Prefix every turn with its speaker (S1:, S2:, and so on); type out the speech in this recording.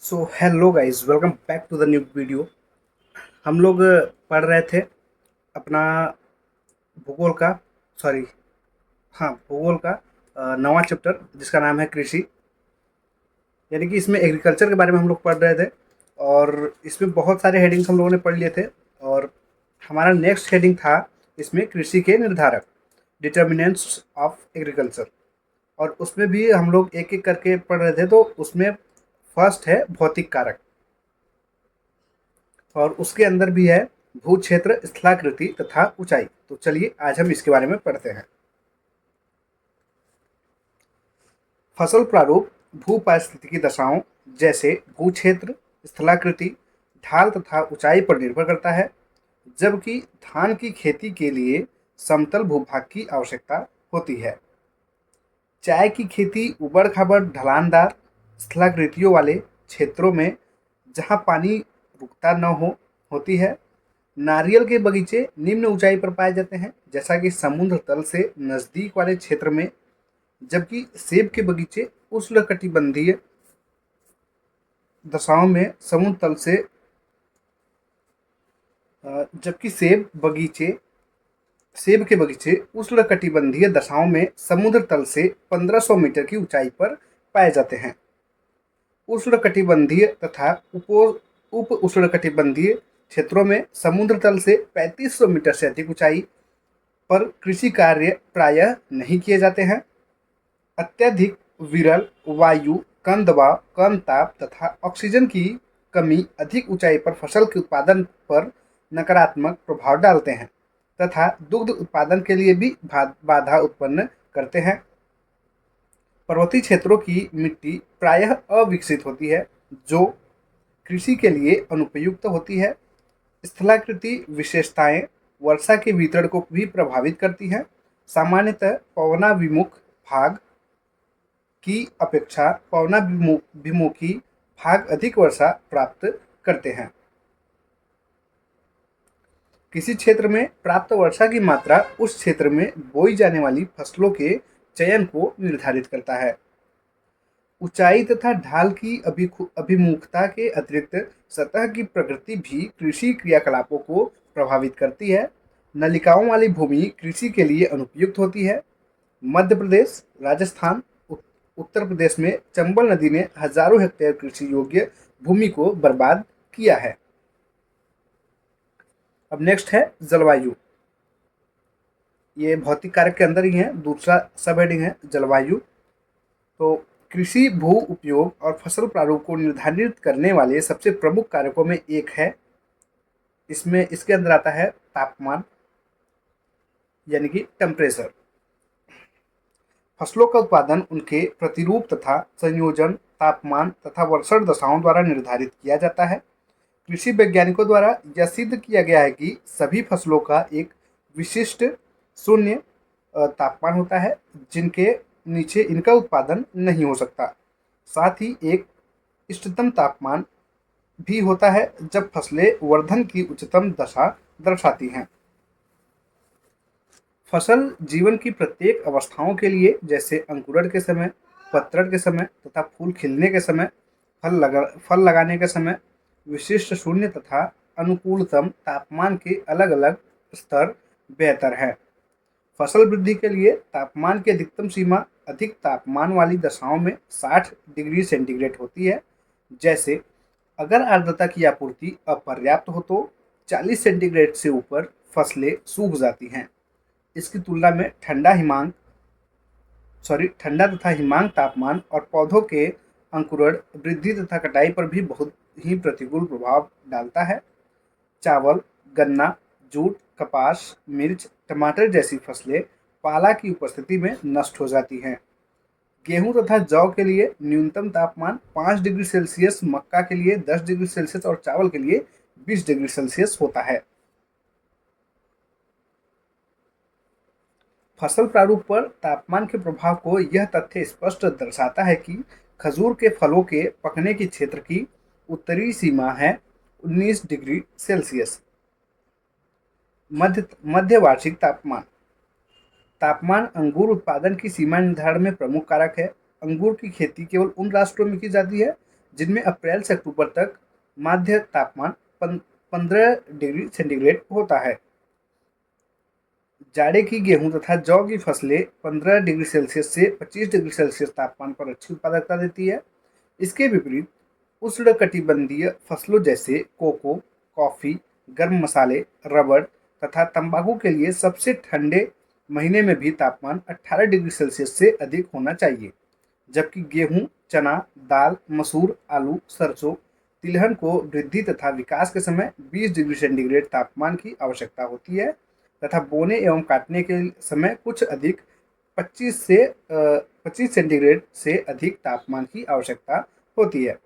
S1: So hello guys, welcome back to the new video. हम लोग पढ़ रहे थे अपना भूगोल का, सॉरी, हाँ, भूगोल का नवा चैप्टर जिसका नाम है कृषि। यानी कि इसमें एग्रीकल्चर के बारे में हम लोग पढ़ रहे थे और इसमें बहुत सारे हेडिंग्स हम लोगों ने पढ़ लिए थे। और हमारा नेक्स्ट हेडिंग था इसमें कृषि के निर्धारक, डिटर्मिनेंट्स ऑफ एग्रीकल्चर। और उसमें भी हम लोग एक एक करके पढ़ रहे थे। तो उसमें फर्स्ट है भौतिक कारक और उसके अंदर भी है भू क्षेत्र, स्थलाकृति तथा ऊंचाई। तो चलिए आज हम इसके बारे में पढ़ते हैं। फसल प्रारूप भू पारिस्थितिकी दशाओं जैसे भू क्षेत्र, स्थलाकृति, ढाल तथा ऊंचाई पर निर्भर करता है, जबकि धान की खेती के लिए समतल भूभाग की आवश्यकता होती है। चाय की खेती उबड़ खाबड़ ढलानदार स्थलाकृतियों वाले क्षेत्रों में, जहाँ पानी रुकता न होती है। नारियल के बगीचे निम्न ऊंचाई पर पाए जाते हैं, जैसा कि समुद्र तल से नजदीक वाले क्षेत्र में, जबकि सेब के बगीचे उष्णकटिबंधीय दशाओं में समुद्र तल से जबकि सेब के बगीचे उष्णकटिबंधीय दशाओं में समुद्र तल से 1500 मीटर की ऊंचाई पर पाए जाते हैं। उष्णकटिबंधीय तथा उप उष्णकटिबंधीय क्षेत्रों में समुद्र तल से 3500 मीटर से अधिक ऊंचाई पर कृषि कार्य प्रायः नहीं किए जाते हैं। अत्यधिक विरल वायु, कम दबाव, कम ताप तथा ऑक्सीजन की कमी अधिक ऊंचाई पर फसल के उत्पादन पर नकारात्मक प्रभाव डालते हैं तथा दुग्ध उत्पादन के लिए भी बाधा उत्पन्न करते हैं। पर्वतीय क्षेत्रों की मिट्टी प्रायः अविकसित होती है, जो कृषि के लिए अनुपयुक्त होती है। स्थलाकृति विशेषताएं वर्षा के वितरण को भी प्रभावित करती हैं। सामान्यतः पवनाभिमुख भाग की अपेक्षा पवनाभिमुखी भाग अधिक वर्षा प्राप्त करते हैं। किसी क्षेत्र में प्राप्त वर्षा की मात्रा उस क्षेत्र में बोई जाने वाली फसलों के चयन को निर्धारित करता है। ऊंचाई तथा ढाल की अभिमुखता के अतिरिक्त सतह की प्रकृति भी कृषि क्रियाकलापों को प्रभावित करती है। नलिकाओं वाली भूमि कृषि के लिए अनुपयुक्त होती है। मध्य प्रदेश, राजस्थान, उत्तर प्रदेश में चंबल नदी ने हजारों हेक्टेयर कृषि योग्य भूमि को बर्बाद किया है। अब नेक्स्ट है जलवायु। ये भौतिक कारक के अंदर ही है, दूसरा सब हेडिंग है जलवायु। तो कृषि भू उपयोग और फसल प्रारूप को निर्धारित करने वाले सबसे प्रमुख कारकों में एक है। इसके अंदर आता है तापमान, यानी कि टेम्परेचर। फसलों का उत्पादन उनके प्रतिरूप तथा संयोजन, तापमान तथा वर्षण दशाओं द्वारा निर्धारित किया जाता है। कृषि वैज्ञानिकों द्वारा यह सिद्ध किया गया है कि सभी फसलों का एक विशिष्ट शून्य तापमान होता है, जिनके नीचे इनका उत्पादन नहीं हो सकता। साथ ही एक इष्टतम तापमान भी होता है जब फसलें वर्धन की उच्चतम दशा दर्शाती हैं। फसल जीवन की प्रत्येक अवस्थाओं के लिए, जैसे अंकुरण के समय, पतझड़ के समय तथा फूल खिलने के समय, फल लगाने के समय, विशिष्ट शून्य तथा अनुकूलतम तापमान के अलग अलग स्तर बेहतर है। फसल वृद्धि के लिए तापमान की अधिकतम सीमा अधिक तापमान वाली दशाओं में 60 डिग्री सेंटीग्रेड होती है। जैसे अगर आर्द्रता की आपूर्ति अपर्याप्त हो तो 40 सेंटीग्रेड से ऊपर फसलें सूख जाती हैं। इसकी तुलना में ठंडा तथा हिमांक तापमान और पौधों के अंकुरण, वृद्धि तथा कटाई पर भी बहुत ही प्रतिकूल प्रभाव डालता है। चावल, गन्ना, जूट, कपास, मिर्च, टमाटर जैसी फसलें पाला की उपस्थिति में नष्ट हो जाती हैं। गेहूं तथा जौ के लिए न्यूनतम तापमान 5 डिग्री सेल्सियस, मक्का के लिए 10 डिग्री सेल्सियस और चावल के लिए 20 डिग्री सेल्सियस होता है। फसल प्रारूप पर तापमान के प्रभाव को यह तथ्य स्पष्ट दर्शाता है कि खजूर के फलों के पकने की क्षेत्र की उत्तरी सीमा है 19 डिग्री सेल्सियस। मध्य वार्षिक तापमान। तापमान अंगूर उत्पादन की सीमा निर्धारण में प्रमुख कारक है। अंगूर की खेती केवल उन राष्ट्रों में की जाती है जिनमें अप्रैल से अक्टूबर तक माध्य तापमान 15 डिग्री सेंटीग्रेड होता है। जाड़े की गेहूं तथा जौ की फसलें 15 डिग्री सेल्सियस से 25 डिग्री सेल्सियस तापमान पर अच्छी उत्पादकता देती है। इसके विपरीत उष्णकटिबंधीय फसलों जैसे कोको, कॉफी, गर्म मसाले, रबड़ तथा तंबाकू के लिए सबसे ठंडे महीने में भी तापमान 18 डिग्री सेल्सियस से अधिक होना चाहिए। जबकि गेहूं, चना, दाल, मसूर, आलू, सरसों, तिलहन को वृद्धि तथा विकास के समय 20 डिग्री सेंटीग्रेड तापमान की आवश्यकता होती है तथा बोने एवं काटने के समय कुछ अधिक 25 सेंटीग्रेड से अधिक तापमान की आवश्यकता होती है।